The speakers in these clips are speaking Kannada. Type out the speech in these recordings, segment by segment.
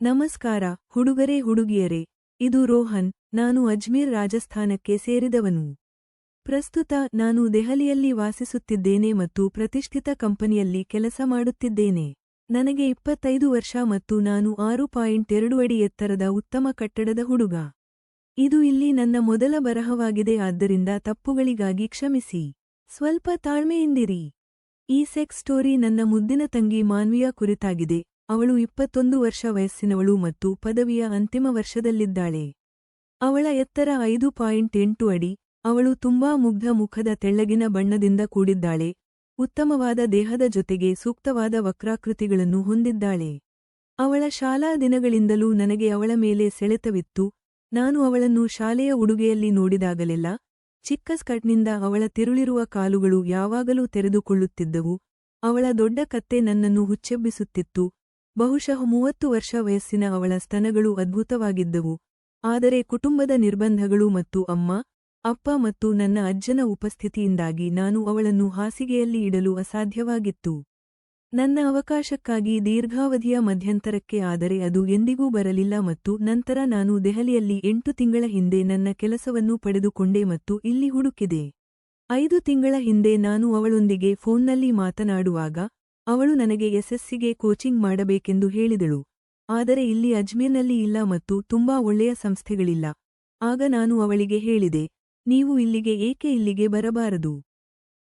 ನಮಸ್ಕಾರ ಹುಡುಗರೇ ಹುಡುಗಿಯರೇ, ಇದು ರೋಹನ್. ನಾನು ಅಜ್ಮೀರ್ ರಾಜಸ್ಥಾನಕ್ಕೆ ಸೇರಿದವನು. ಪ್ರಸ್ತುತ ನಾನು ದೆಹಲಿಯಲ್ಲಿ ವಾಸಿಸುತ್ತಿದ್ದೇನೆ ಮತ್ತು ಪ್ರತಿಷ್ಠಿತ ಕಂಪನಿಯಲ್ಲಿ ಕೆಲಸ ಮಾಡುತ್ತಿದ್ದೇನೆ. ನನಗೆ 25 ವರ್ಷ ಮತ್ತು ನಾನು 6.2 ಅಡಿ ಎತ್ತರದ ಉತ್ತಮ ಕಟ್ಟಡದ ಹುಡುಗ. ಇದು ಇಲ್ಲಿ ನನ್ನ ಮೊದಲ ಬರಹವಾಗಿದೆ, ಆದ್ದರಿಂದ ತಪ್ಪುಗಳಿಗಾಗಿ ಕ್ಷಮಿಸಿ. ಸ್ವಲ್ಪ ತಾಳ್ಮೆಯಿಂದಿರಿ. ಈ ಸೆಕ್ಸ್ ಸ್ಟೋರಿ ನನ್ನ ಮುದ್ದಿನ ತಂಗಿ ಮಾನ್ವಿಯ ಕುರಿತಾಗಿದೆ. ಅವಳು 21 ವರ್ಷ ವಯಸ್ಸಿನವಳು ಮತ್ತು ಪದವಿಯ ಅಂತಿಮ ವರ್ಷದಲ್ಲಿದ್ದಾಳೆ. ಅವಳ ಎತ್ತರ 5.8 ಅಡಿ. ಅವಳು ತುಂಬಾ ಮುಗ್ಧ ಮುಖದ ತೆಳ್ಳಗಿನ ಬಣ್ಣದಿಂದ ಕೂಡಿದ್ದಾಳೆ. ಉತ್ತಮವಾದ ದೇಹದ ಜೊತೆಗೆ ಸೂಕ್ತವಾದ ವಕ್ರಾಕೃತಿಗಳನ್ನು ಹೊಂದಿದ್ದಾಳೆ. ಅವಳ ಶಾಲಾ ದಿನಗಳಿಂದಲೂ ನನಗೆ ಅವಳ ಮೇಲೆ ಸೆಳೆತವಿತ್ತು. ನಾನು ಅವಳನ್ನು ಶಾಲೆಯ ಉಡುಗೆಯಲ್ಲಿ ನೋಡಿದಾಗಲೆಲ್ಲ ಚಿಕ್ಕ ಸ್ಕರ್ಟ್ನಿಂದ ಅವಳ ತಿರುಳಿರುವ ಕಾಲುಗಳು ಯಾವಾಗಲೂ ತೆರೆದುಕೊಳ್ಳುತ್ತಿದ್ದವು. ಅವಳ ದೊಡ್ಡ ಕತ್ತೆ ನನ್ನನ್ನು ಹುಚ್ಚೆಬ್ಬಿಸುತ್ತಿತ್ತು. ಬಹುಶಃ 30 ವರ್ಷ ವಯಸ್ಸಿನ ಅವಳ ಸ್ತನಗಳು ಅದ್ಭುತವಾಗಿದ್ದವು. ಆದರೆ ಕುಟುಂಬದ ನಿರ್ಬಂಧಗಳು ಮತ್ತು ಅಪ್ಪ ಮತ್ತು ನನ್ನ ಅಜ್ಜನ ಉಪಸ್ಥಿತಿಯಿಂದಾಗಿ ನಾನು ಅವಳನ್ನು ಹಾಸಿಗೆಯಲ್ಲಿ ಇಡಲು ಅಸಾಧ್ಯವಾಗಿತ್ತು. ನನ್ನ ಅವಕಾಶಕ್ಕಾಗಿ ದೀರ್ಘಾವಧಿಯ ಮಧ್ಯಂತರಕ್ಕೆ, ಆದರೆ ಅದು ಎಂದಿಗೂ ಬರಲಿಲ್ಲ ಮತ್ತು ನಂತರ ನಾನು ದೆಹಲಿಯಲ್ಲಿ 8 ತಿಂಗಳ ಹಿಂದೆ ನನ್ನ ಕೆಲಸವನ್ನು ಪಡೆದುಕೊಂಡೆ ಮತ್ತು ಇಲ್ಲಿ ಹುಡುಕಿದೆ. 5 ತಿಂಗಳ ಹಿಂದೆ ನಾನು ಅವಳೊಂದಿಗೆ ಫೋನ್ನಲ್ಲಿ ಮಾತನಾಡುವಾಗ ಅವಳು ನನಗೆ ಎಸ್ಎಸ್ಸಿಗೆ ಕೋಚಿಂಗ್ ಮಾಡಬೇಕೆಂದು ಹೇಳಿದಳು, ಆದರೆ ಇಲ್ಲಿ ಅಜ್ಮೀರ್ನಲ್ಲಿ ಇಲ್ಲ ಮತ್ತು ತುಂಬಾ ಒಳ್ಳೆಯ ಸಂಸ್ಥೆಗಳಿಲ್ಲ. ಆಗ ನಾನು ಅವಳಿಗೆ ಹೇಳಿದೆ, ನೀವು ಇಲ್ಲಿಗೆ ಇಲ್ಲಿಗೆ ಬರಬಾರದು.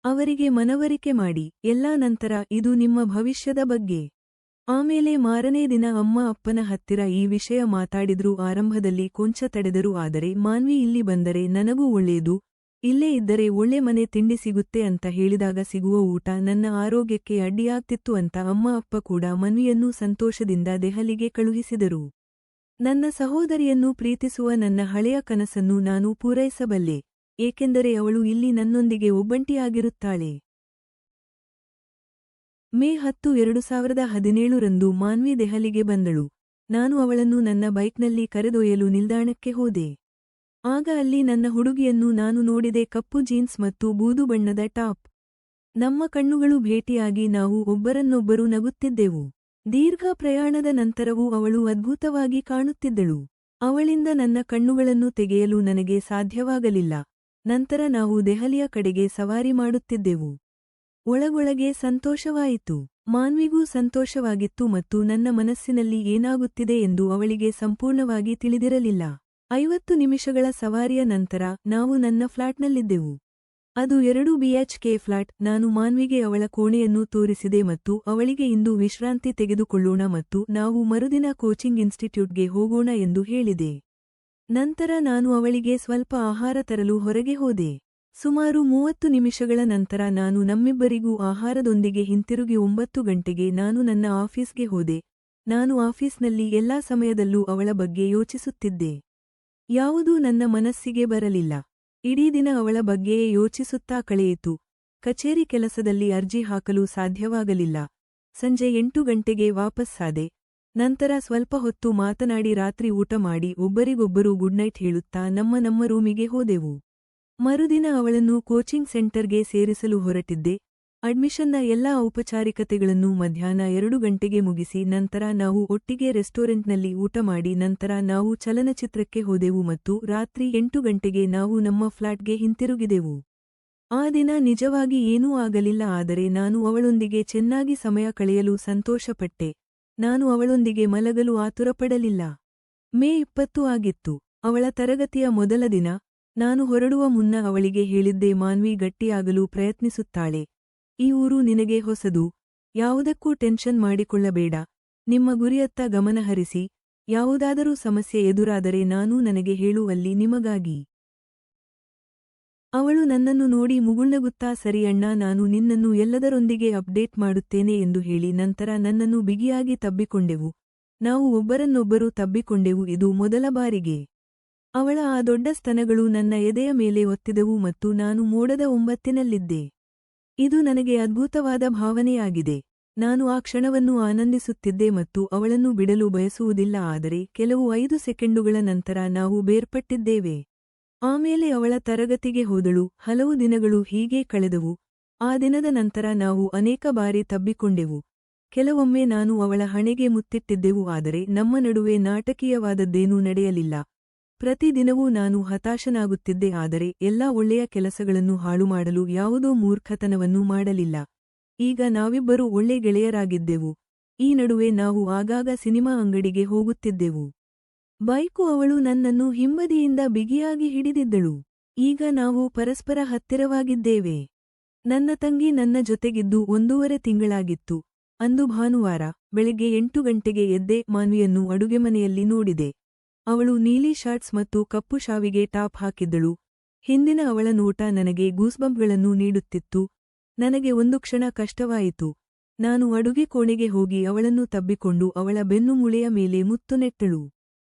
ಅವರಿಗೆ ಮನವರಿಕೆ ಮಾಡಿ. ಎಲ್ಲಾ ನಂತರ ಇದು ನಿಮ್ಮ ಭವಿಷ್ಯದ ಬಗ್ಗೆ. ಆಮೇಲೆ ಮಾರನೇ ದಿನ ಅಪ್ಪನ ಹತ್ತಿರ ಈ ವಿಷಯ ಮಾತಾಡಿದ್ರು. ಆರಂಭದಲ್ಲಿ ಕೊಂಚ ತಡೆದರು, ಆದರೆ ಮಾನ್ವಿ ಇಲ್ಲಿ ಬಂದರೆ ನನಗೂ ಒಳ್ಳೆಯದು, ಇಲ್ಲೇ ಇದ್ದರೆ ಒಳ್ಳೆ ಮನೆ ತಿಂಡಿ ಸಿಗುತ್ತೆ ಅಂತ ಹೇಳಿದಾಗ ಸಿಗುವ ಊಟ ನನ್ನ ಆರೋಗ್ಯಕ್ಕೆ ಅಡ್ಡಿಯಾಗ್ತಿತ್ತು ಅಂತ ಅಪ್ಪ ಕೂಡ ಮನ್ವಿಯನ್ನು ಸಂತೋಷದಿಂದ ದೆಹಲಿಗೆ ಕಳುಹಿಸಿದರು. ನನ್ನ ಸಹೋದರಿಯನ್ನು ಪ್ರೀತಿಸುವ ನನ್ನ ಹಳೆಯ ಕನಸನ್ನು ನಾನು ಪೂರೈಸಬಲ್ಲೆ, ಏಕೆಂದರೆ ಅವಳು ಇಲ್ಲಿ ನನ್ನೊಂದಿಗೆ ಒಬ್ಬಂಟಿಯಾಗಿರುತ್ತಾಳೆ. ಮೇ 10, 2017 ರಂದು ಮಾನ್ವಿ ದೆಹಲಿಗೆ ಬಂದಳು. ನಾನು ಅವಳನ್ನು ನನ್ನ ಬೈಕ್ನಲ್ಲಿ ಕರೆದೊಯ್ಯಲು ನಿಲ್ದಾಣಕ್ಕೆ ಹೋದೆ. ಆಗ ಅಲ್ಲಿ ನನ್ನ ಹುಡುಗಿಯನ್ನು ನಾನು ನೋಡಿದೆ, ಕಪ್ಪು ಜೀನ್ಸ್ ಮತ್ತು ಬೂದು ಬಣ್ಣದ ಟಾಪ್. ನಮ್ಮ ಕಣ್ಣುಗಳು ಭೇಟಿಯಾಗಿ ನಾವು ಒಬ್ಬರನ್ನೊಬ್ಬರು ನಗುತ್ತಿದ್ದೆವು. ದೀರ್ಘ ಪ್ರಯಾಣದ ನಂತರವೂ ಅವಳು ಅದ್ಭುತವಾಗಿ ಕಾಣುತ್ತಿದ್ದಳು. ಅವಳಿಂದ ನನ್ನ ಕಣ್ಣುಗಳನ್ನು ತೆಗೆಯಲು ನನಗೆ ಸಾಧ್ಯವಾಗಲಿಲ್ಲ. ನಂತರ ನಾವು ದೆಹಲಿಯ ಕಡೆಗೆ ಸವಾರಿ ಮಾಡುತ್ತಿದ್ದೆವು. ಒಳಗೊಳಗೆ ಸಂತೋಷವಾಯಿತು. ಮಾನ್ವಿಗೂ ಸಂತೋಷವಾಗಿತ್ತು ಮತ್ತು ನನ್ನ ಮನಸ್ಸಿನಲ್ಲಿ ಏನಾಗುತ್ತಿದೆ ಎಂದು ಅವಳಿಗೆ ಸಂಪೂರ್ಣವಾಗಿ ತಿಳಿದಿರಲಿಲ್ಲ. 50 ನಿಮಿಷಗಳ ಸವಾರಿಯ ನಂತರ ನಾವು ನನ್ನ ಫ್ಲಾಟ್ನಲ್ಲಿದ್ದೆವು. ಅದು 2 BHK ಫ್ಲಾಟ್. ನಾನು ಮಾನ್ವಿಗೆ ಅವಳ ಕೋಣೆಯನ್ನು ತೋರಿಸಿದೆ ಮತ್ತು ಅವಳಿಗೆ ಇಂದು ವಿಶ್ರಾಂತಿ ತೆಗೆದುಕೊಳ್ಳೋಣ ಮತ್ತು ನಾವು ಮರುದಿನ ಕೋಚಿಂಗ್ ಇನ್ಸ್ಟಿಟ್ಯೂಟ್ಗೆ ಹೋಗೋಣ ಎಂದು ಹೇಳಿದೆ. ನಂತರ ನಾನು ಅವಳಿಗೆ ಸ್ವಲ್ಪ ಆಹಾರ ತರಲು ಹೊರಗೆ ಹೋದೆ. ಸುಮಾರು 30 ನಿಮಿಷಗಳ ನಂತರ ನಾನು ನಮ್ಮಿಬ್ಬರಿಗೂ ಆಹಾರದೊಂದಿಗೆ ಹಿಂತಿರುಗಿ 9 ಗಂಟೆಗೆ ನಾನು ನನ್ನ ಆಫೀಸ್ಗೆ ಹೋದೆ. ನಾನು ಆಫೀಸ್ನಲ್ಲಿ ಎಲ್ಲಾ ಸಮಯದಲ್ಲೂ ಅವಳ ಬಗ್ಗೆ ಯೋಚಿಸುತ್ತಿದ್ದೆ. ಯಾವುದೂ ನನ್ನ ಮನಸ್ಸಿಗೆ ಬರಲಿಲ್ಲ. ಇಡೀ ದಿನ ಅವಳ ಬಗ್ಗೆಯೇ ಯೋಚಿಸುತ್ತಾ ಕಳೆಯಿತು. ಕಚೇರಿ ಕೆಲಸದಲ್ಲಿ ಅರ್ಜಿ ಹಾಕಲು ಸಾಧ್ಯವಾಗಲಿಲ್ಲ. ಸಂಜೆ 8 ಗಂಟೆಗೆ ವಾಪಸ್ಸಾದೆ. ನಂತರ ಸ್ವಲ್ಪ ಹೊತ್ತು ಮಾತನಾಡಿ ರಾತ್ರಿ ಊಟ ಮಾಡಿ ಒಬ್ಬರಿಗೊಬ್ಬರು ಗುಡ್ನೈಟ್ ಹೇಳುತ್ತಾ ನಮ್ಮ ರೂಮಿಗೆ ಹೋದೆವು. ಮರುದಿನ ಅವಳನ್ನು ಕೋಚಿಂಗ್ ಸೆಂಟರ್ಗೆ ಸೇರಿಸಲು ಹೊರಟಿದ್ದೆ. ಅಡ್ಮಿಷನ್ನ ಎಲ್ಲಾ ಔಪಚಾರಿಕತೆಗಳನ್ನು ಮಧ್ಯಾಹ್ನ 2 ಗಂಟೆಗೆ ಮುಗಿಸಿ ನಂತರ ನಾವು ಒಟ್ಟಿಗೆ ರೆಸ್ಟೋರೆಂಟ್ನಲ್ಲಿ ಊಟ ಮಾಡಿ ನಂತರ ನಾವು ಚಲನಚಿತ್ರಕ್ಕೆ ಹೋದೆವು ಮತ್ತು ರಾತ್ರಿ 8 ಗಂಟೆಗೆ ನಾವು ನಮ್ಮ ಫ್ಲಾಟ್ಗೆ ಹಿಂತಿರುಗಿದೆವು. ಆ ದಿನ ನಿಜವಾಗಿ ಏನೂ ಆಗಲಿಲ್ಲ, ಆದರೆ ನಾನು ಅವಳೊಂದಿಗೆ ಚೆನ್ನಾಗಿ ಸಮಯ ಕಳೆಯಲು ಸಂತೋಷಪಟ್ಟೆ. ನಾನು ಅವಳೊಂದಿಗೆ ಮಲಗಲು ಆತುರಪಡಲಿಲ್ಲ. ಮೇ 20 ಆಗಿತ್ತು. ಅವಳ ತರಗತಿಯ ಮೊದಲ ದಿನ. ನಾನು ಹೊರಡುವ ಮುನ್ನ ಅವಳಿಗೆ ಹೇಳಿದ್ದೆ, ಮಾನ್ವಿ ಗಟ್ಟಿಯಾಗಲು ಪ್ರಯತ್ನಿಸುತ್ತಾಳೆ. ಈ ಊರು ನಿನಗೆ ಹೊಸದು. ಯಾವುದಕ್ಕೂ ಟೆನ್ಷನ್ ಮಾಡಿಕೊಳ್ಳಬೇಡ. ನಿಮ್ಮ ಗುರಿಯತ್ತ ಗಮನಹರಿಸಿ. ಯಾವುದಾದರೂ ಸಮಸ್ಯೆ ಎದುರಾದರೆ ನನಗೆ ಹೇಳುವಲ್ಲಿ ನಿಮಗಾಗಿ. ಅವಳು ನನ್ನನ್ನು ನೋಡಿ ಮುಗುಳ್ನಗುತ್ತಾ ಸರಿ ಅಣ್ಣ, ನಾನು ನಿನ್ನನ್ನು ಎಲ್ಲದರೊಂದಿಗೆ ಅಪ್ಡೇಟ್ ಮಾಡುತ್ತೇನೆ ಎಂದು ಹೇಳಿ ನಂತರ ನನ್ನನ್ನು ಬಿಗಿಯಾಗಿ ತಬ್ಬಿಕೊಂಡೆವು. ನಾವು ಒಬ್ಬರನ್ನೊಬ್ಬರು ತಬ್ಬಿಕೊಂಡೆವು. ಇದು ಮೊದಲ ಬಾರಿಗೆ. ಅವಳ ಆ ದೊಡ್ಡ ಸ್ತನಗಳು ನನ್ನ ಎದೆಯ ಮೇಲೆ ಒತ್ತಿದವು ಮತ್ತು ನಾನು ಮೋಡದ ಒಂಬತ್ತಿನಲ್ಲಿದ್ದೆ. ಇದು ನನಗೆ ಅದ್ಭುತವಾದ ಭಾವನೆಯಾಗಿದೆ. ನಾನು ಆ ಕ್ಷಣವನ್ನು ಆನಂದಿಸುತ್ತಿದ್ದೆ ಮತ್ತು ಅವಳನ್ನು ಬಿಡಲು ಬಯಸುವುದಿಲ್ಲ, ಆದರೆ ಕೆಲವು 5 ಸೆಕೆಂಡುಗಳ ನಂತರ ನಾವು ಬೇರ್ಪಟ್ಟಿದ್ದೇವೆ. ಆಮೇಲೆ ಅವಳ ತರಗತಿಗೆ ಹೋದಳು. ಹಲವು ದಿನಗಳು ಹೀಗೆ ಕಳೆದವು. ಆ ದಿನದ ನಂತರ ನಾವು ಅನೇಕ ಬಾರಿ ತಬ್ಬಿಕೊಂಡೆವು. ಕೆಲವೊಮ್ಮೆ ನಾನು ಅವಳ ಹಣೆಗೆ ಮುತ್ತಿಟ್ಟಿದ್ದೆವು, ಆದರೆ ನಮ್ಮ ನಡುವೆ ನಾಟಕೀಯವಾದದ್ದೇನೂ ನಡೆಯಲಿಲ್ಲ. ಪ್ರತಿದಿನವೂ ನಾನು ಹತಾಶನಾಗುತ್ತಿದ್ದೆ, ಆದರೆ ಎಲ್ಲಾ ಒಳ್ಳೆಯ ಕೆಲಸಗಳನ್ನು ಹಾಳುಮಾಡಲು ಯಾವುದೋ ಮೂರ್ಖತನವನ್ನೂ ಮಾಡಲಿಲ್ಲ. ಈಗ ನಾವಿಬ್ಬರೂ ಒಳ್ಳೆ ಗೆಳೆಯರಾಗಿದ್ದೆವು. ಈ ನಡುವೆ ನಾವು ಆಗಾಗ ಸಿನಿಮಾ ಅಂಗಡಿಗೆ ಹೋಗುತ್ತಿದ್ದೆವು. ಬೈಕು ಅವಳು ನನ್ನನ್ನು ಹಿಂಬದಿಯಿಂದ ಬಿಗಿಯಾಗಿ ಹಿಡಿದಿದ್ದಳು. ಈಗ ನಾವು ಪರಸ್ಪರ ಹತ್ತಿರವಾಗಿದ್ದೇವೆ. ನನ್ನ ತಂಗಿ ನನ್ನ ಜೊತೆಗಿದ್ದು 1.5 ತಿಂಗಳಾಗಿತ್ತು. ಅಂದು ಭಾನುವಾರ ಬೆಳಿಗ್ಗೆ 8 ಗಂಟೆಗೆ ಎದ್ದೆ. ಮಾನ್ವಿಯನ್ನು ಅಡುಗೆಮನೆಯಲ್ಲಿ ನೋಡಿದೆ. ಅವಳು ನೀಲಿ ಶಾರ್ಟ್ಸ್ ಮತ್ತು ಕಪ್ಪು ಶಾವಿಗೆ ಟಾಪ್ ಹಾಕಿದ್ದಳು. ಹಿಂದಿನ ಅವಳ ನೋಟ ನನಗೆ ಗೂಸ್ಬಂಪ್ಗಳನ್ನು ನೀಡುತ್ತಿತ್ತು. ನನಗೆ ಒಂದು ಕ್ಷಣ ಕಷ್ಟವಾಯಿತು. ನಾನು ಅಡುಗೆ ಕೋಣೆಗೆ ಹೋಗಿ ಅವಳನ್ನು ತಬ್ಬಿಕೊಂಡು ಅವಳ ಬೆನ್ನುಮೂಳೆಯ ಮೇಲೆ ಮುತ್ತು ನೆಟ್ಟಳು.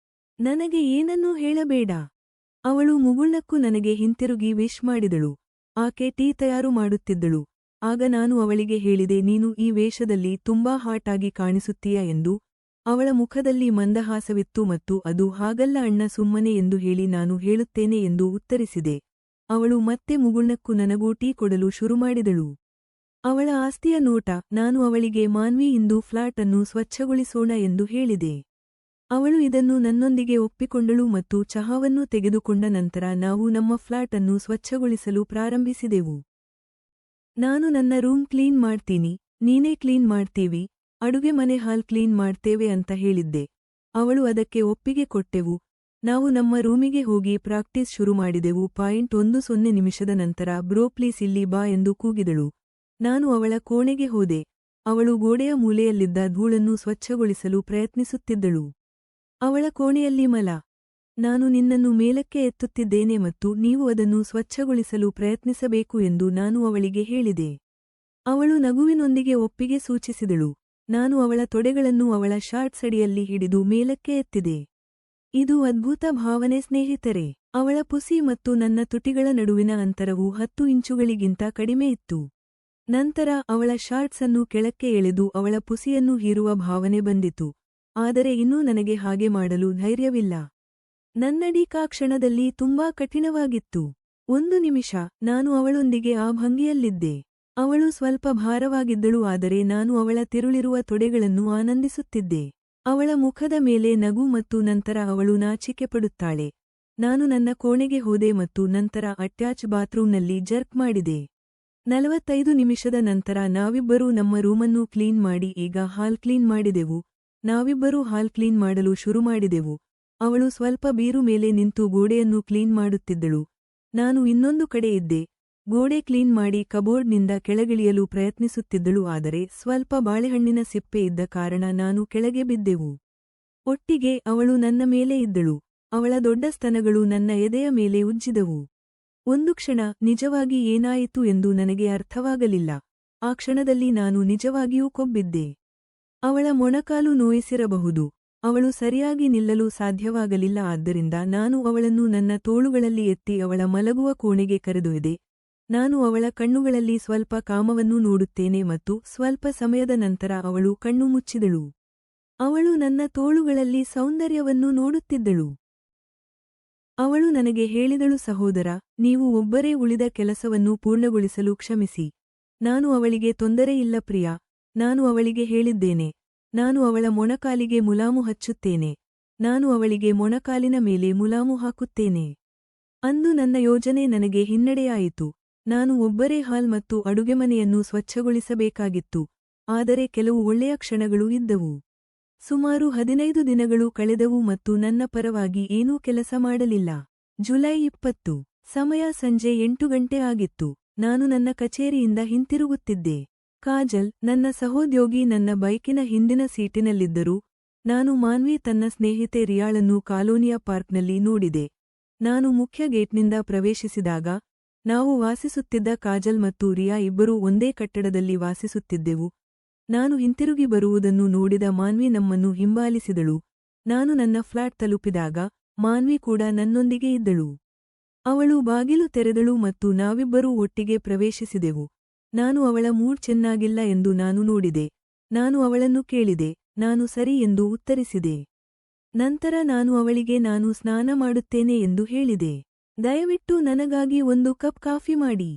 ನನಗೆ ಏನನ್ನೂ ಹೇಳಬೇಡ. ಅವಳು ಮುಗುಳ್ನಕ್ಕು ನನಗೆ ಹಿಂತಿರುಗಿ ವಿಶ್ ಮಾಡಿದಳು. ಆಕೆ ಟೀ ತಯಾರು ಮಾಡುತ್ತಿದ್ದಳು. ಆಗ ನಾನು ಅವಳಿಗೆ ಹೇಳಿದೆ, ನೀನು ಈ ವೇಷದಲ್ಲಿ ತುಂಬಾ ಹಾಟ್ ಆಗಿ ಕಾಣಿಸುತ್ತೀಯ ಎಂದು. ಅವಳ ಮುಖದಲ್ಲಿ ಮಂದಹಾಸವಿತ್ತು ಮತ್ತು ಅದು ಹಾಗಲ್ಲ ಅಣ್ಣ, ಸುಮ್ಮನೆ ಎಂದು ಹೇಳಿ ನಾನು ಹೇಳುತ್ತೇನೆ ಎಂದು ಉತ್ತರಿಸಿದೆ. ಅವಳು ಮತ್ತೆ ಮುಗುಳ್ನಕ್ಕು ನನಗೂ ಟೀ ಕೊಡಲು ಶುರುಮಾಡಿದಳು. ಅವಳ ಆಸ್ತಿಯ ನೋಟ. ನಾನು ಅವಳಿಗೆ, ಮಾನ್ವಿ, ಇಂದು ಫ್ಲಾಟ್ ಅನ್ನು ಸ್ವಚ್ಛಗೊಳಿಸೋಣ ಎಂದು ಹೇಳಿದೆ. ಅವಳು ಇದನ್ನು ನನ್ನೊಂದಿಗೆ ಒಪ್ಪಿಕೊಂಡಳು ಮತ್ತು ಚಹಾವನ್ನು ತೆಗೆದುಕೊಂಡ ನಂತರ ನಾವು ನಮ್ಮ ಫ್ಲಾಟ್ ಅನ್ನು ಸ್ವಚ್ಛಗೊಳಿಸಲು ಪ್ರಾರಂಭಿಸಿದೆವು. ನಾನು ನನ್ನ ರೂಮ್ ಕ್ಲೀನ್ ಮಾಡ್ತೀನಿ, ನೀನೇ ಕ್ಲೀನ್ ಮಾಡ್ತೀವಿ, ಅಡುಗೆ ಮನೆ ಹಾಲ್ ಕ್ಲೀನ್ ಮಾಡ್ತೇವೆ ಅಂತ ಹೇಳಿದ್ದೆ. ಅವಳು ಅದಕ್ಕೆ ಒಪ್ಪಿಗೆ ಕೊಟ್ಟೆವು. ನಾವು ನಮ್ಮ ರೂಮಿಗೆ ಹೋಗಿ ಪ್ರಾಕ್ಟೀಸ್ ಶುರು ಮಾಡಿದೆವು. 10 ನಿಮಿಷದ ನಂತರ ಬ್ರೋ ಪ್ಲೀಸ್ ಇಲ್ಲಿ ಬಾ ಎಂದು ಕೂಗಿದಳು. ನಾನು ಅವಳ ಕೋಣೆಗೆ ಹೋದೆ. ಅವಳು ಗೋಡೆಯ ಮೂಲೆಯಲ್ಲಿದ್ದ ಧೂಳನ್ನು ಸ್ವಚ್ಛಗೊಳಿಸಲು ಪ್ರಯತ್ನಿಸುತ್ತಿದ್ದಳು. ಅವಳ ಕೋಣೆಯಲ್ಲಿ ಮಲ. ನಾನು ನಿನ್ನನ್ನು ಮೇಲಕ್ಕೆ ಎತ್ತುತ್ತಿದ್ದೇನೆ ಮತ್ತು ನೀವು ಅದನ್ನು ಸ್ವಚ್ಛಗೊಳಿಸಲು ಪ್ರಯತ್ನಿಸಬೇಕು ಎಂದು ನಾನು ಅವಳಿಗೆ ಹೇಳಿದೆ. ಅವಳು ನಗುವಿನೊಂದಿಗೆ ಒಪ್ಪಿಗೆ ಸೂಚಿಸಿದಳು. ನಾನು ಅವಳ ತೊಡೆಗಳನ್ನು ಅವಳ ಶಾರ್ಟ್ಸ್ ಅಡಿಯಲ್ಲಿ ಹಿಡಿದು ಮೇಲಕ್ಕೆ ಎತ್ತಿದೆ. ಇದು ಅದ್ಭುತ ಭಾವನೆ ಸ್ನೇಹಿತರೆ. ಅವಳ ಪುಸಿ ಮತ್ತು ನನ್ನ ತುಟಿಗಳ ನಡುವಿನ ಅಂತರವು 10 ಇಂಚುಗಳಿಗಿಂತ ಕಡಿಮೆ ಇತ್ತು. ನಂತರ ಅವಳ ಶಾರ್ಟ್ಸ್ ಅನ್ನು ಕೆಳಕ್ಕೆ ಎಳೆದು ಅವಳ ಪುಸಿಯನ್ನು ಹೀರುವ ಭಾವನೆ ಬಂದಿತು. ಆದರೆ ಇನ್ನೂ ನನಗೆ ಹಾಗೆ ಮಾಡಲು ಧೈರ್ಯವಿಲ್ಲ. ನನ್ನಡೀಕಾ ಕ್ಷಣದಲ್ಲಿ ತುಂಬಾ ಕಠಿಣವಾಗಿತ್ತು. 1 ನಿಮಿಷ ನಾನು ಅವಳೊಂದಿಗೆ ಆ ಭಂಗಿಯಲ್ಲಿದ್ದೆ. ಅವಳು ಸ್ವಲ್ಪ ಭಾರವಾಗಿದ್ದಳು, ಆದರೆ ನಾನು ಅವಳ ತಿರುಳಿರುವ ತೊಡೆಗಳನ್ನು ಆನಂದಿಸುತ್ತಿದ್ದೆ. ಅವಳ ಮುಖದ ಮೇಲೆ ನಗು ಮತ್ತು ನಂತರ ಅವಳು ನಾಚಿಕೆಪಡುತ್ತಾಳೆ. ನಾನು ನನ್ನ ಕೋಣೆಗೆ ಹೋದೆ ಮತ್ತು ನಂತರ ಅಟ್ಯಾಚ್ ಬಾತ್ರೂಮ್ನಲ್ಲಿ ಜರ್ಕ್ ಮಾಡಿದೆ. 45 ನಿಮಿಷದ ನಂತರ ನಾವಿಬ್ಬರೂ ನಮ್ಮ ರೂಮನ್ನು ಕ್ಲೀನ್ ಮಾಡಿ ಈಗ ಹಾಲ್ ಕ್ಲೀನ್ ಮಾಡಿದೆವು. ನಾವಿಬ್ಬರೂ ಹಾಲ್ ಕ್ಲೀನ್ ಮಾಡಲು ಶುರುಮಾಡಿದೆವು. ಅವಳು ಸ್ವಲ್ಪ ಬೀರು ಮೇಲೆ ನಿಂತು ಗೋಡೆಯನ್ನು ಕ್ಲೀನ್ ಮಾಡುತ್ತಿದ್ದಳು. ನಾನು ಇನ್ನೊಂದು ಕಡೆ ಇದ್ದೆ. ಗೋಡೆ ಕ್ಲೀನ್ ಮಾಡಿ ಕಬೋರ್ಡ್ನಿಂದ ಕೆಳಗಿಳಿಯಲು ಪ್ರಯತ್ನಿಸುತ್ತಿದ್ದಳು, ಆದರೆ ಸ್ವಲ್ಪ ಬಾಳೆಹಣ್ಣಿನ ಸಿಪ್ಪೆ ಇದ್ದ ಕಾರಣ ನಾನು ಕೆಳಗೆ ಬಿದ್ದೆವು. ಒಟ್ಟಿಗೆ ಅವಳು ನನ್ನ ಮೇಲೆ ಇದ್ದಳು. ಅವಳ ದೊಡ್ಡ ಸ್ತನಗಳು ನನ್ನ ಎದೆಯ ಮೇಲೆ ಉಜ್ಜಿದವು. ಒಂದು ಕ್ಷಣ ನಿಜವಾಗಿ ಏನಾಯಿತು ಎಂದು ನನಗೆ ಅರ್ಥವಾಗಲಿಲ್ಲ. ಆ ಕ್ಷಣದಲ್ಲಿ ನಾನು ನಿಜವಾಗಿಯೂ ಕೊಬ್ಬಿದ್ದೆ. ಅವಳ ಮೊಣಕಾಲು ನೋಯಿಸಿರಬಹುದು. ಅವಳು ಸರಿಯಾಗಿ ನಿಲ್ಲಲು ಸಾಧ್ಯವಾಗಲಿಲ್ಲ, ಆದ್ದರಿಂದ ನಾನು ಅವಳನ್ನು ನನ್ನ ತೋಳುಗಳಲ್ಲಿ ಎತ್ತಿ ಅವಳ ಮಲಗುವ ಕೋಣೆಗೆ ಕರೆದೊಯ್ದೆ. ನಾನು ಅವಳ ಕಣ್ಣುಗಳಲ್ಲಿ ಸ್ವಲ್ಪ ಕಾಮವನ್ನು ನೋಡುತ್ತೇನೆ ಮತ್ತು ಸ್ವಲ್ಪ ಸಮಯದ ನಂತರ ಅವಳು ಕಣ್ಣು ಮುಚ್ಚಿದಳು. ಅವಳು ನನ್ನ ತೋಳುಗಳಲ್ಲಿ ಸೌಂದರ್ಯವನ್ನು ನೋಡುತ್ತಿದ್ದಳು. ಅವಳು ನನಗೆ ಹೇಳಿದಳು, ಸಹೋದರ, ನೀವು ಒಬ್ಬರೇ ಉಳಿದ ಕೆಲಸವನ್ನು ಪೂರ್ಣಗೊಳಿಸಲು ಕ್ಷಮಿಸಿ. ನಾನು ಅವಳಿಗೆ ತೊಂದರೆ ಇಲ್ಲ ಪ್ರಿಯಾ. ನಾನು ಅವಳಿಗೆ ಹೇಳಿದ್ದೇನೆ. ನಾನು ಅವಳ ಮೊಣಕಾಲಿಗೆ ಮುಲಾಮು ಹಚ್ಚುತ್ತೇನೆ. ನಾನು ಅವಳಿಗೆ ಮೊಣಕಾಲಿನ ಮೇಲೆ ಮುಲಾಮು ಹಾಕುತ್ತೇನೆ. ಅಂದು ನನ್ನ ಯೋಜನೆ ನನಗೆ ಹಿನ್ನಡೆಯಾಯಿತು. ನಾನು ಒಬ್ಬರೇ ಹಾಲ್ ಮತ್ತು ಅಡುಗೆಮನೆಯನ್ನು ಸ್ವಚ್ಛಗೊಳಿಸಬೇಕಾಗಿತ್ತು. ಆದರೆ ಕೆಲವು ಒಳ್ಳೆಯ ಕ್ಷಣಗಳು ಇದ್ದವು. ಸುಮಾರು 15 ದಿನಗಳು ಕಳೆದವು ಮತ್ತು ನನ್ನ ಪರವಾಗಿ ಏನೂ ಕೆಲಸ ಮಾಡಲಿಲ್ಲ. ಜುಲೈ 20. ಸಮಯ ಸಂಜೆ 8 ಗಂಟೆ ಆಗಿತ್ತು. ನಾನು ನನ್ನ ಕಚೇರಿಯಿಂದ ಹಿಂತಿರುಗುತ್ತಿದ್ದೆ. ಕಾಜಲ್, ನನ್ನ ಸಹೋದ್ಯೋಗಿ, ನನ್ನ ಬೈಕಿನ ಹಿಂದಿನ ಸೀಟಿನಲ್ಲಿದ್ದರು. ನಾನು ಮಾನ್ವಿ ತನ್ನ ಸ್ನೇಹಿತೆ ರಿಯಾಳನ್ನು ಕಾಲೋನಿಯಾ ಪಾರ್ಕ್ನಲ್ಲಿ ನೋಡಿದೆ. ನಾನು ಮುಖ್ಯ ಗೇಟ್ನಿಂದ ಪ್ರವೇಶಿಸಿದಾಗ ನಾವು ವಾಸಿಸುತ್ತಿದ್ದ ಕಾಜಲ್ ಮತ್ತು ರಿಯಾ ಇಬ್ಬರೂ ಒಂದೇ ಕಟ್ಟಡದಲ್ಲಿ ವಾಸಿಸುತ್ತಿದ್ದೆವು. ನಾನು ಹಿಂತಿರುಗಿ ಬರುವುದನ್ನು ನೋಡಿದ ಮಾನ್ವಿ ನಮ್ಮನ್ನು ಹಿಂಬಾಲಿಸಿದಳು. ನಾನು ನನ್ನ ಫ್ಲಾಟ್ ತಲುಪಿದಾಗ ಮಾನ್ವಿ ಕೂಡ ನನ್ನೊಂದಿಗೆ ಇದ್ದಳು. ಅವಳು ಬಾಗಿಲು ತೆರೆದಳು ಮತ್ತು ನಾವಿಬ್ಬರೂ ಒಟ್ಟಿಗೆ ಪ್ರವೇಶಿಸಿದೆವು. ನಾನು ಅವಳ ಮೂಡ್ ಚೆನ್ನಾಗಿಲ್ಲ ಎಂದು ನಾನು ನೋಡಿದೆ. ನಾನು ಅವಳನ್ನು ಕೇಳಿದೆ. ನಾನು ಸರಿ ಎಂದು ಉತ್ತರಿಸಿದೆ. ನಂತರ ನಾನು ಅವಳಿಗೆ ನಾನು ಸ್ನಾನ ಮಾಡುತ್ತೇನೆ ಎಂದು ಹೇಳಿದೆ. ದಯವಿಟ್ಟು ನನಗಾಗಿ 1 ಕಪ್ ಕಾಫಿ ಮಾಡಿ.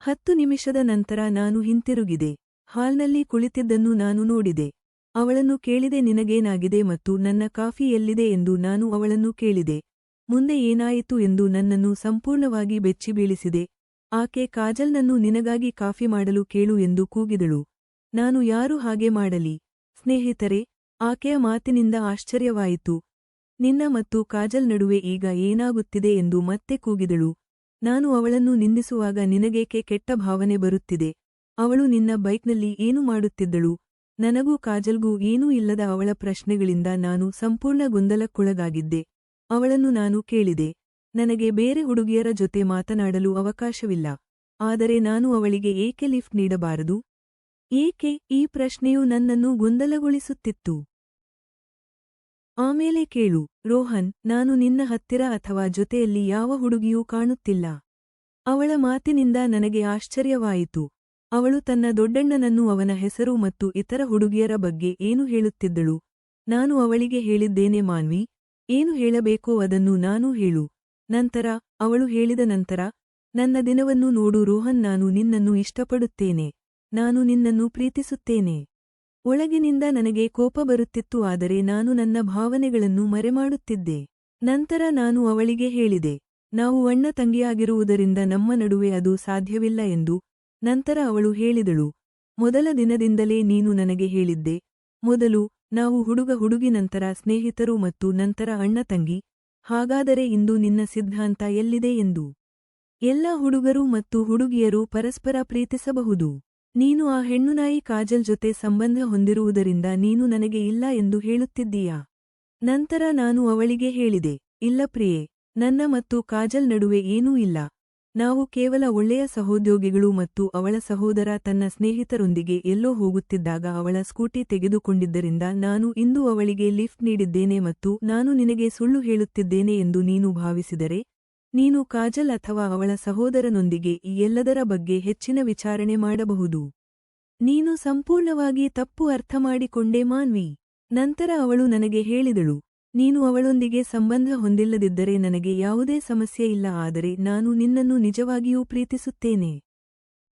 10 ನಿಮಿಷದ ನಂತರ ನಾನು ಹಿಂತಿರುಗಿದೆ. ಹಾಲ್ನಲ್ಲಿ ಕುಳಿತಿದ್ದನ್ನು ನಾನು ನೋಡಿದೆ. ಅವಳನ್ನು ಕೇಳಿದೆ, ನಿನಗೇನಾಗಿದೆ ಮತ್ತು ನನ್ನ ಕಾಫಿ ಎಲ್ಲಿದೆ ಎಂದು ನಾನು ಅವಳನ್ನು ಕೇಳಿದೆ. ಮುಂದೆ ಏನಾಯಿತು ಎಂದು ನನ್ನನ್ನು ಸಂಪೂರ್ಣವಾಗಿ ಬೆಚ್ಚಿಬೀಳಿಸಿದೆ. ಆಕೆ ಕಾಜಲ್ನನ್ನು ನಿನಗಾಗಿ ಕಾಫಿ ಮಾಡಲು ಕೇಳು ಎಂದು ಕೂಗಿದಳು. ನಾನು ಯಾರು ಹಾಗೆ ಮಾಡಲಿ? ಸ್ನೇಹಿತರೆ, ಆಕೆಯ ಮಾತಿನಿಂದ ಆಶ್ಚರ್ಯವಾಯಿತು. ನಿನ್ನ ಮತ್ತು ಕಾಜಲ್ ನಡುವೆ ಈಗ ಏನಾಗುತ್ತಿದೆ ಎಂದು ಮತ್ತೆ ಕೂಗಿದಳು. ನಾನು ಅವಳನ್ನು ನಿಂದಿಸುವಾಗ ನಿನಗೇಕೆ ಕೆಟ್ಟ ಭಾವನೆ ಬರುತ್ತಿದೆ? ಅವಳು ನಿನ್ನ ಬೈಕ್ನಲ್ಲಿ ಏನು ಮಾಡುತ್ತಿದ್ದಳು? ನನಗೂ ಕಾಜಲ್ಗೂ ಏನೂ ಇಲ್ಲದ ಅವಳ ಪ್ರಶ್ನೆಗಳಿಂದ ನಾನು ಸಂಪೂರ್ಣ ಗೊಂದಲಕ್ಕೊಳಗಾಗಿದ್ದೆ. ಅವಳನ್ನು ನಾನು ಕೇಳಿದೆ, ನನಗೆ ಬೇರೆ ಹುಡುಗಿಯರ ಜೊತೆ ಮಾತನಾಡಲು ಅವಕಾಶವಿಲ್ಲ. ಆದರೆ ನಾನು ಅವಳಿಗೆ ಏಕೆ ಲಿಫ್ಟ್ ನೀಡಬಾರದು? ಏಕೆ? ಈ ಪ್ರಶ್ನೆಯು ನನ್ನನ್ನು ಗೊಂದಲಗೊಳಿಸುತ್ತಿತ್ತು. ಆಮೇಲೆ ಕೇಳು, ರೋಹನ್, ನಾನು ನಿನ್ನ ಹತ್ತಿರ ಅಥವಾ ಜೊತೆಯಲ್ಲಿ ಯಾವ ಹುಡುಗಿಯೂ ಕಾಣುತ್ತಿಲ್ಲ. ಅವಳ ಮಾತಿನಿಂದ ನನಗೆ ಆಶ್ಚರ್ಯವಾಯಿತು. ಅವಳು ತನ್ನ ದೊಡ್ಡಣ್ಣನನ್ನು, ಅವನ ಹೆಸರು ಮತ್ತು ಇತರ ಹುಡುಗಿಯರ ಬಗ್ಗೆ ಏನು ಹೇಳುತ್ತಿದ್ದಳು. ನಾನು ಅವಳಿಗೆ ಹೇಳಿದ್ದೇನೆ, ಮಾನ್ವಿ, ಏನು ಹೇಳಬೇಕೋ ಅದನ್ನು ನಾನು ಹೇಳು. ನಂತರ ಅವಳು ಹೇಳಿದ ನಂತರ, ನನ್ನ ದಿನವನ್ನು ನೋಡು ರೋಹನ್, ನಾನು ನಿನ್ನನ್ನು ಇಷ್ಟಪಡುತ್ತೇನೆ. ನಾನು ನಿನ್ನನ್ನು ಪ್ರೀತಿಸುತ್ತೇನೆ. ಒಳಗಿನಿಂದ ನನಗೆ ಕೋಪ ಬರುತ್ತಿತ್ತು, ಆದರೆ ನಾನು ನನ್ನ ಭಾವನೆಗಳನ್ನು ಮರೆಮಾಡುತ್ತಿದ್ದೆ. ನಂತರ ನಾನು ಅವಳಿಗೆ ಹೇಳಿದೆ, ನಾವು ಅಣ್ಣ ತಂಗಿಯಾಗಿರುವುದರಿಂದ ನಮ್ಮ ನಡುವೆ ಅದು ಸಾಧ್ಯವಿಲ್ಲ ಎಂದು. ನಂತರ ಅವಳು ಹೇಳಿದಳು, ಮೊದಲ ದಿನದಿಂದಲೇ ನೀನು ನನಗೆ ಹೇಳಿದ್ದೆ. ಮೊದಲು ನಾವು ಹುಡುಗ-ಹುಡುಗಿ, ನಂತರ ಸ್ನೇಹಿತರು ಮತ್ತು ನಂತರ ಅಣ್ಣ-ತಂಗಿ. ಹಾಗಾದರೆ ಇಂದು ನಿನ್ನ ಸಿದ್ಧಾಂತ ಎಲ್ಲಿದೆ ಎಂದು? ಎಲ್ಲ ಹುಡುಗರು ಮತ್ತು ಹುಡುಗಿಯರು ಪರಸ್ಪರ ಪ್ರೀತಿಸಬಹುದು. ನೀನು ಆ ಹೆಣ್ಣುನಾಯಿ ಕಾಜಲ್ ಜೊತೆ ಸಂಬಂಧ ಹೊಂದಿರುವುದರಿಂದ ನೀನು ನನಗೆ ಇಲ್ಲ ಎಂದು ಹೇಳುತ್ತಿದ್ದೀಯಾ? ನಂತರ ನಾನು ಅವಳಿಗೆ ಹೇಳಿದೆ, ಇಲ್ಲ ಪ್ರಿಯೆ, ನನ್ನ ಮತ್ತು ಕಾಜಲ್ ನಡುವೆ ಏನೂ ಇಲ್ಲ. ನಾವು ಕೇವಲ ಒಳ್ಳೆಯ ಸಹೋದ್ಯೋಗಿಗಳು. ಮತ್ತು ಅವಳ ಸಹೋದರ ತನ್ನ ಸ್ನೇಹಿತರೊಂದಿಗೆ ಎಲ್ಲೋ ಹೋಗುತ್ತಿದ್ದಾಗ ಅವಳ ಸ್ಕೂಟಿ ತೆಗೆದುಕೊಂಡಿದ್ದರಿಂದ ನಾನು ಇಂದು ಅವಳಿಗೆ ಲಿಫ್ಟ್ ನೀಡಿದ್ದೇನೆ ಮತ್ತು ನಾನು ನಿನಗೆ ಸುಳ್ಳು ಹೇಳುತ್ತಿದ್ದೇನೆ ಎಂದು ನೀನು ಭಾವಿಸಿದರೆ, ನೀನು ಕಾಜಲ್ ಅಥವಾ ಅವಳ ಸಹೋದರನೊಂದಿಗೆ ಈ ಎಲ್ಲದರ ಬಗ್ಗೆ ಹೆಚ್ಚಿನ ವಿಚಾರಣೆ ಮಾಡಬಹುದು. ನೀನು ಸಂಪೂರ್ಣವಾಗಿ ತಪ್ಪು ಅರ್ಥಮಾಡಿಕೊಂಡೆ ಮಾನ್ವಿ. ನಂತರ ಅವಳು ನನಗೆ ಹೇಳಿದಳು, ನೀನು ಅವಳೊಂದಿಗೆ ಸಂಬಂಧ ಹೊಂದಿಲ್ಲದಿದ್ದರೆ ನನಗೆ ಯಾವುದೇ ಸಮಸ್ಯೆ ಇಲ್ಲ, ಆದರೆ ನಾನು ನಿನ್ನನ್ನು ನಿಜವಾಗಿಯೂ ಪ್ರೀತಿಸುತ್ತೇನೆ.